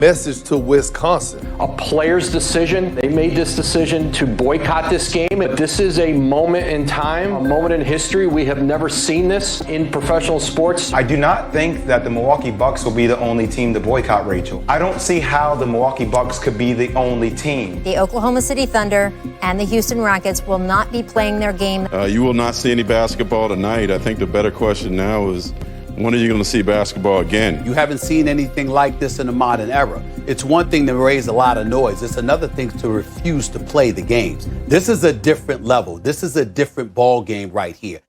Message to Wisconsin. A player's decision. They made this decision to boycott this game. This is a moment in time, a moment in history. We have never seen this in professional sports. I do not think that the Milwaukee Bucks will be the only team to boycott, Rachel. I don't see how the Milwaukee Bucks could be the only team. The Oklahoma City Thunder and the Houston Rockets will not be playing their game. You will not see any basketball tonight. I think the better question now is, when are you going to see basketball again? You haven't seen anything like this in the modern era. It's one thing to raise a lot of noise. It's another thing to refuse to play the games. This is a different level. This is a different ball game right here.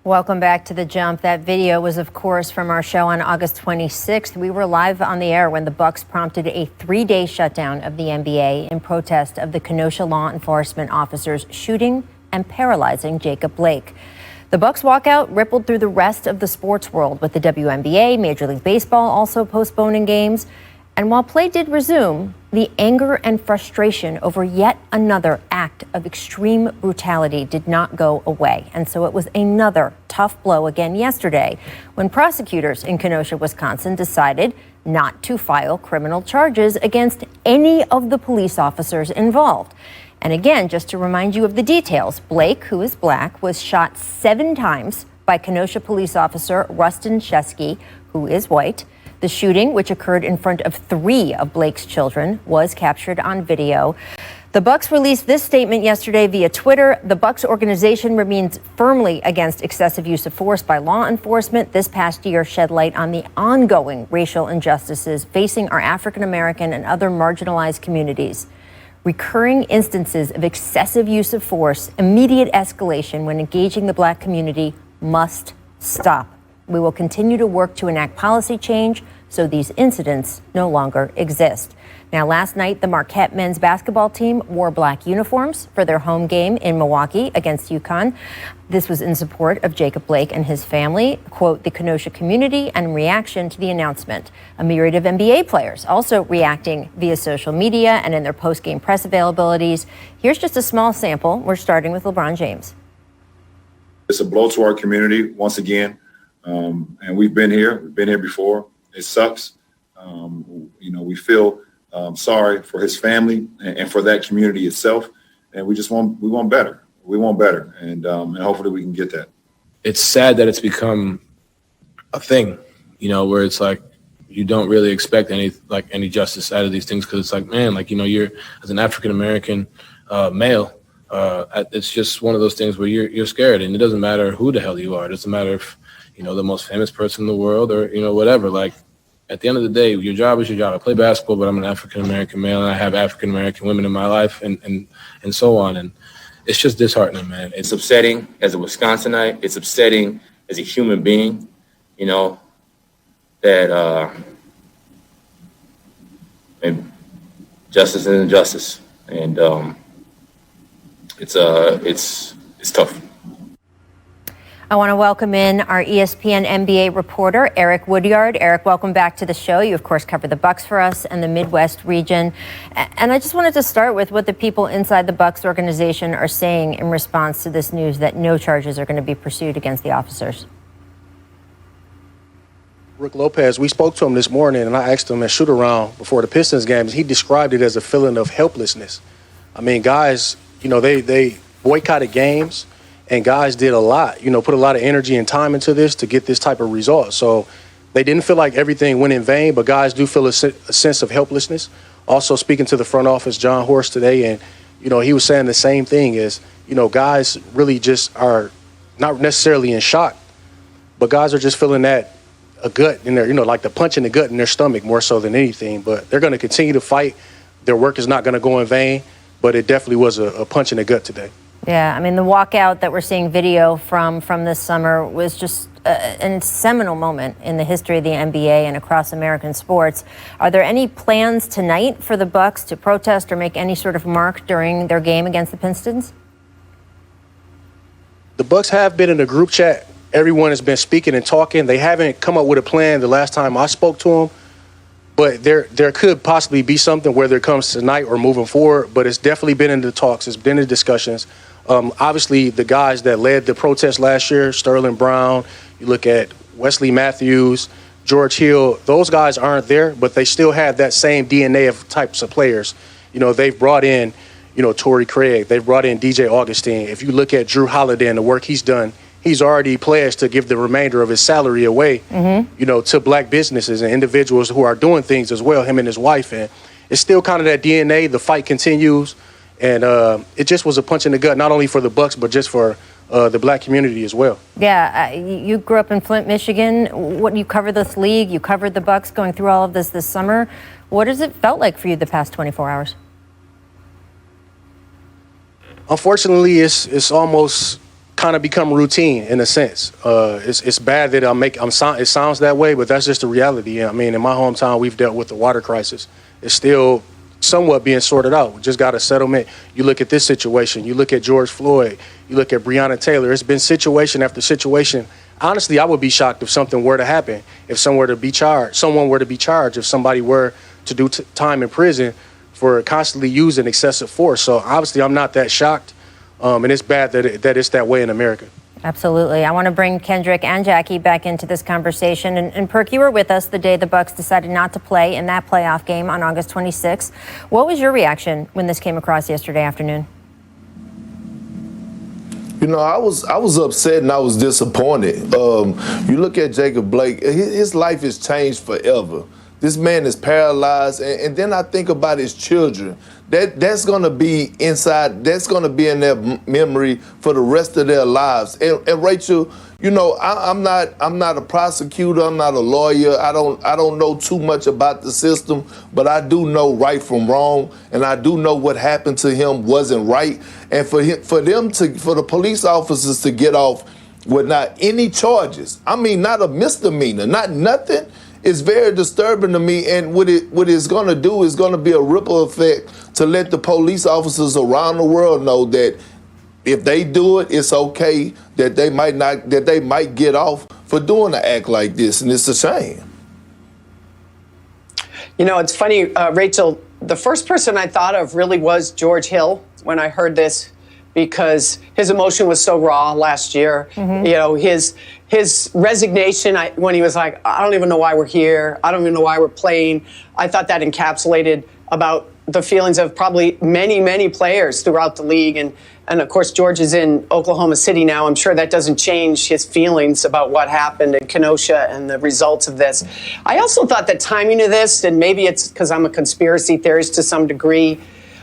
Welcome back to The Jump. That video was, of course, from our show on August 26th. We were live on the air when the Bucks prompted a 3-day shutdown of the NBA in protest of the Kenosha law enforcement officers shooting and paralyzing Jacob Blake. The Bucks walkout rippled through the rest of the sports world, with the WNBA, Major League Baseball also postponing games. And while play did resume, the anger and frustration over yet another act of extreme brutality did not go away. And so it was another tough blow again yesterday when prosecutors in Kenosha, Wisconsin, decided not to file criminal charges against any of the police officers involved. And again, just to remind you of the details, Blake, who is black, was shot 7 times by Kenosha police officer Rustin Shesky, who is white. The shooting, which occurred in front of 3 of Blake's children, was captured on video. The Bucks released this statement yesterday via Twitter. The Bucks organization remains firmly against excessive use of force by law enforcement. This past year shed light on the ongoing racial injustices facing our African American and other marginalized communities. Recurring instances of excessive use of force, immediate escalation when engaging the black community must stop. We will continue to work to enact policy change so these incidents no longer exist. Now, last night, the Marquette men's basketball team wore black uniforms for their home game in Milwaukee against UConn. This was in support of Jacob Blake and his family, quote, the Kenosha community, and in reaction to the announcement. A myriad of NBA players also reacting via social media and in their post-game press availabilities. Here's just a small sample. We're starting with LeBron James. It's a blow to our community once again. And we've been here before. It sucks. We feel sorry for his family and for that community itself. And we want better. We want better. And hopefully we can get that. It's sad that it's become a thing, where it's like you don't really expect any justice out of these things. Cause it's like, man, you're as an African-American male, it's just one of those things where you're scared, and it doesn't matter who the hell you are. It doesn't matter if, the most famous person in the world or, whatever. Like, at the end of the day, your job is your job. I play basketball, but I'm an African-American male, and I have African-American women in my life and so on. And it's just disheartening, man. It's upsetting as a Wisconsinite. It's upsetting as a human being, that and justice is injustice. And it's tough. I want to welcome in our ESPN NBA reporter, Eric Woodyard. Eric, welcome back to the show. You, of course, cover the Bucks for us and the Midwest region. And I just wanted to start with what the people inside the Bucks organization are saying in response to this news that no charges are going to be pursued against the officers. Rick Lopez, we spoke to him this morning, and I asked him at shoot-around before the Pistons games. He described it as a feeling of helplessness. I mean, guys, they boycotted games. And guys did a lot, put a lot of energy and time into this to get this type of result. So they didn't feel like everything went in vain, but guys do feel a sense of helplessness. Also speaking to the front office, John Horst today, and, he was saying the same thing is, guys really just are not necessarily in shock, but guys are just feeling that a gut in their, like the punch in the gut in their stomach more so than anything. But they're going to continue to fight. Their work is not going to go in vain, but it definitely was a punch in the gut today. Yeah, I mean, the walkout that we're seeing video from this summer was just a seminal moment in the history of the NBA and across American sports. Are there any plans tonight for the Bucks to protest or make any sort of mark during their game against the Pistons? The Bucks have been in a group chat. Everyone has been speaking and talking. They haven't come up with a plan the last time I spoke to them. But there could possibly be something, whether it comes tonight or moving forward. But it's definitely been in the talks. It's been in the discussions. Obviously, the guys that led the protest last year, Sterling Brown, you look at Wesley Matthews, George Hill, those guys aren't there, but they still have that same DNA of types of players. You know, they've brought in, you know, Torrey Craig. They've brought in DJ Augustine. If you look at Drew Holiday and the work he's done, he's already pledged to give the remainder of his salary away, you know, to black businesses and individuals who are doing things as well, him and his wife. And it's still kind of that DNA. The fight continues. And it just was a punch in the gut, not only for the Bucks, but just for the black community as well. Yeah, you grew up in Flint, Michigan. You covered this league, you covered the Bucks going through all of this summer. What has it felt like for you the past 24 hours? Unfortunately, it's almost kind of become routine in a sense. It's bad that it sounds that way, but that's just the reality. I mean, in my hometown, we've dealt with the water crisis. It's still somewhat being sorted out. We just got a settlement. You look at this situation. You look at George Floyd. You look at Breonna Taylor. It's been situation after situation. Honestly, I would be shocked if something were to happen, if someone were to be charged, if somebody were to do time in prison for constantly using excessive force. So obviously, I'm not that shocked, and it's bad that it's that way in America. Absolutely. I want to bring Kendrick and Jackie back into this conversation. And Perk, you were with us the day the Bucks decided not to play in that playoff game on August 26th. What was your reaction when this came across yesterday afternoon? You know, I was upset and I was disappointed. You look at Jacob Blake, his life has changed forever. This man is paralyzed, and then I think about his children. That's going to be inside. That's going to be in their memory for the rest of their lives. And Rachel, you know, I'm not a prosecutor. I'm not a lawyer. I don't know too much about the system, but I do know right from wrong, and I do know what happened to him wasn't right. And for the police officers to get off with not any charges. I mean, not a misdemeanor, not nothing. It's very disturbing to me, and what it's going to do is going to be a ripple effect to let the police officers around the world know that if they do it, it's okay, that they might get off for doing an act like this, and it's a shame. You know, it's funny, Rachel, the first person I thought of really was George Hill when I heard this, because his emotion was so raw last year. You know, his resignation, when he was like, I don't even know why we're here. I don't even know why we're playing. I thought that encapsulated about the feelings of probably many, many players throughout the league. And of course, George is in Oklahoma City now. I'm sure that doesn't change his feelings about what happened in Kenosha and the results of this. I also thought the timing of this, and maybe it's because I'm a conspiracy theorist to some degree,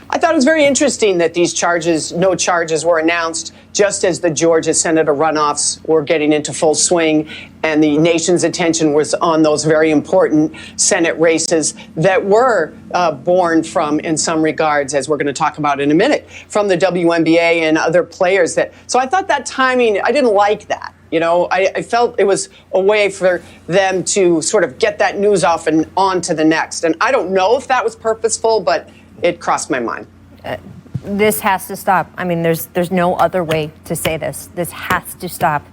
I thought it was very interesting that no charges were announced just as the Georgia Senator runoffs were getting into full swing, and the nation's attention was on those very important Senate races that were born from, in some regards, as we're going to talk about in a minute, from the WNBA and other players. So I thought that timing, I didn't like that. You know, I felt it was a way for them to sort of get that news off and on to the next. And I don't know if that was purposeful, but it crossed my mind. This has to stop. I mean, there's no other way to say this. This has to stop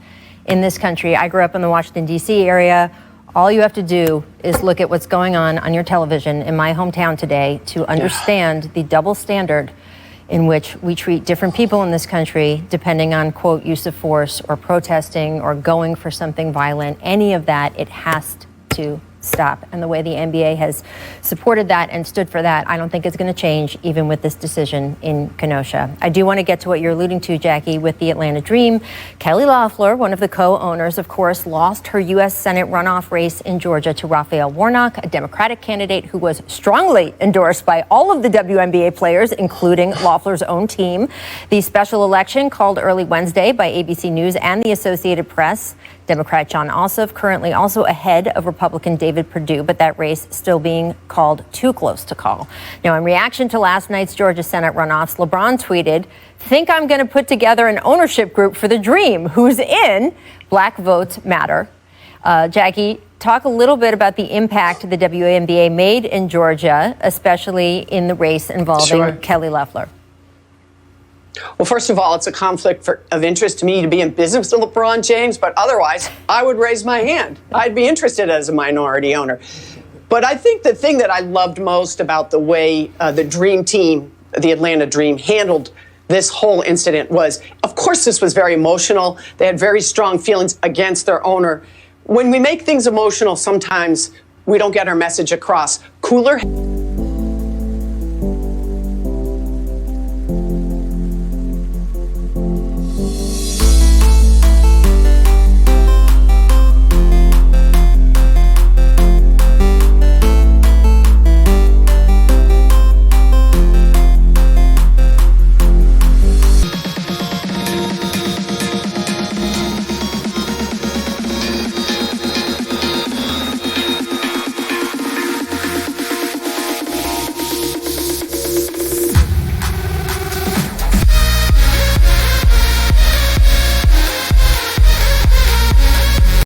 in this country. I grew up in the Washington, D.C. area. All you have to do is look at what's going on your television in my hometown today to understand the double standard in which we treat different people in this country depending on, quote, use of force or protesting or going for something violent. Any of that, it has to stop. And the way the NBA has supported that and stood for that, I don't think it's going to change even with this decision in Kenosha. I do want to get to what you're alluding to, Jackie, with the Atlanta Dream. Kelly Loeffler, one of the co-owners, of course, lost her U.S. Senate runoff race in Georgia to Raphael Warnock, a Democratic candidate who was strongly endorsed by all of the WNBA players, including Loeffler's own team. The special election called early Wednesday by ABC News and the Associated Press. Democrat John Ossoff currently also ahead of Republican David Perdue, but that race still being called too close to call. Now, in reaction to last night's Georgia Senate runoffs, LeBron tweeted, "Think I'm going to put together an ownership group for the Dream. Who's in? Black votes matter." Jackie, talk a little bit about the impact the WNBA made in Georgia, especially in the race involving Kelly Loeffler. Well, first of all, it's a conflict of interest to me to be in business with LeBron James, but otherwise, I would raise my hand. I'd be interested as a minority owner. But I think the thing that I loved most about the way the Dream team, the Atlanta Dream, handled this whole incident was, of course, this was very emotional. They had very strong feelings against their owner. when we make things emotional, sometimes we don't get our message across. Cooler